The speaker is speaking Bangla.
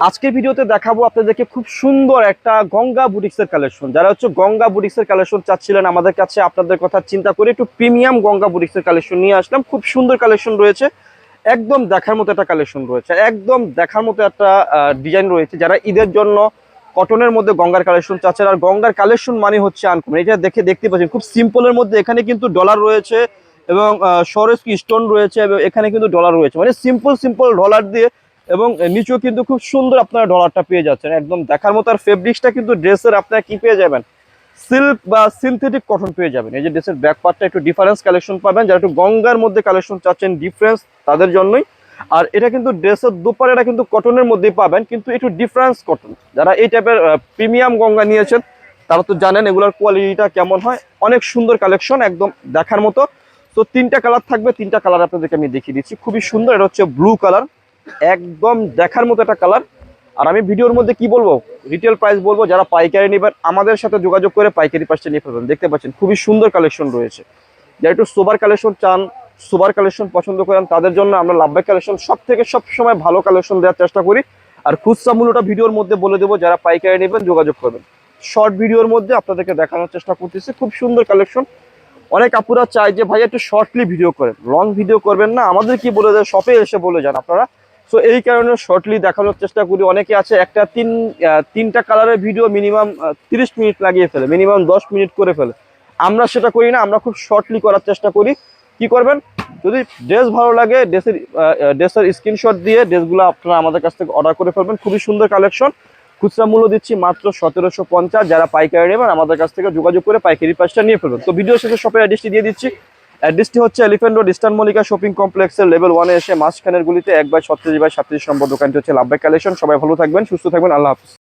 আজকের ভিডিওতে দেখাবো আপনাদেরকে খুব সুন্দর একটা গঙ্গা বুটিক্সের কালেকশন। যারা হচ্ছে গঙ্গা বুটিক্সের কালেকশন চাচ্ছিলেন আমাদের কাছে, আপনাদের কথা চিন্তা করে একটু প্রিমিয়াম গঙ্গা বুটিক্সের কালেকশন নিয়ে আসলাম। খুব সুন্দর কালেকশন রয়েছে, একদম দেখার মতো একটা কালেকশন রয়েছে, একদম দেখার মতো একটা ডিজাইন রয়েছে। যারা ঈদের জন্য কটনের মধ্যে গঙ্গার কালেকশন চাচ্ছেন, আর গঙ্গার কালেকশন মানে হচ্ছে আনকমন। এটা দেখতে পাচ্ছেন খুব সিম্পলের মধ্যে এখানে কিন্তু ডলার রয়েছে এবং সরস্কি স্টোন রয়েছে এবং এখানে কিন্তু ডলার রয়েছে, মানে সিম্পল ডলার দিয়ে, এবং নিচেও কিন্তু খুব সুন্দর আপনারা ডলারটা পেয়ে যাচ্ছেন একদম দেখার মতো। আর ফেব্রিক্সটা কিন্তু ড্রেসের আপনারা কি পেয়ে যাবেন, সিল্ক বা সিনথেটিক কটন পেয়ে যাবেন। এই যে ড্রেসের ব্যাক পার্টটা একটু ডিফারেন্স কালেকশন পাবেন, যারা একটু গঙ্গার মধ্যে কালেকশন চাচ্ছেন ডিফারেন্স তাদের জন্যই। আর এটা কিন্তু ড্রেসের দুপারেটা কিন্তু কটনের মধ্যেই পাবেন, কিন্তু একটু ডিফারেন্স কটন। যারা এই টাইপের প্রিমিয়াম গঙ্গা নিয়েছেন তারা তো জানেন এগুলোর কোয়ালিটিটা কেমন হয়। অনেক সুন্দর কালেকশন, একদম দেখার মতো। তো তিনটা কালার থাকবে, তিনটা কালার আপনাদেরকে আমি দেখিয়ে দিচ্ছি। খুবই সুন্দর, এটা হচ্ছে ব্লু কালার, একদম দেখার মতো একটা কালার। আর আমি ভিডিওর মধ্যে কি বলবো, রিটেল প্রাইস বলবো। যারা পাইকারি নেবেন আমাদের সাথে যোগাযোগ করে পাইকারি প্রাইসটা নিয়ে ফেলবেন। দেখতে পাচ্ছেন খুবই সুন্দর কালেকশন রয়েছে। যারা একটু সোবার কালেকশন চান, সোবার কালেকশন পছন্দ করেন, তাদের জন্য আমরা লাভবাই কালেকশন সব সময় ভালো কালেকশন দেওয়ার চেষ্টা করি। আর খুচরা মূল্যটা ভিডিওর মধ্যে বলে দেবো, যারা পাইকারি নেবেন যোগাযোগ করবেন। শর্ট ভিডিওর মধ্যে আপনাদেরকে দেখানোর চেষ্টা করতেছি খুব সুন্দর কালেকশন। অনেক আপুরা চায় যে ভাই একটু শর্টলি ভিডিও করেন, লং ভিডিও করবেন না, আমাদের কি বলে দেয় শপে এসে বলে যান আপনারা। সো এই কারণে শর্টলি দেখানোর চেষ্টা করি। অনেকে আছে একটা তিনটা কালারের ভিডিও মিনিমাম 30 মিনিট লাগিয়ে ফেলে, মিনিমাম 10 মিনিট করে ফেলে। আমরা সেটা করি না, আমরা খুব শর্টলি করার চেষ্টা করি। কি করবেন, যদি ড্রেস ভালো লাগে ড্রেসের স্ক্রিনশট দিয়ে ড্রেসগুলো আপনারা আমাদের কাছ থেকে অর্ডার করে ফেলবেন। খুবই সুন্দর কালেকশন। খুচরা মূল্য দিচ্ছি মাত্র 1750। যারা পাইকারি নেবেন আমাদের কাছ থেকে যোগাযোগ করে পাইকারি প্রাইসটা নিয়ে ফেলবেন। তো ভিডিও শেষে শপের অ্যাড্রেসটি দিয়ে দিচ্ছি। অ্যাড্রেসটি হচ্ছে elephant road, eastern Mallika shopping কমপ্লেক্সের লেভেল 1-এ এসে মাঝখানের গুলিতে 1/37/37 নম্বর দোকানটি হচ্ছে লাভবাই কালেকশন। সবাই ভালো থাকবেন, সুস্থ থাকবেন, আল্লাহ হাফিজ।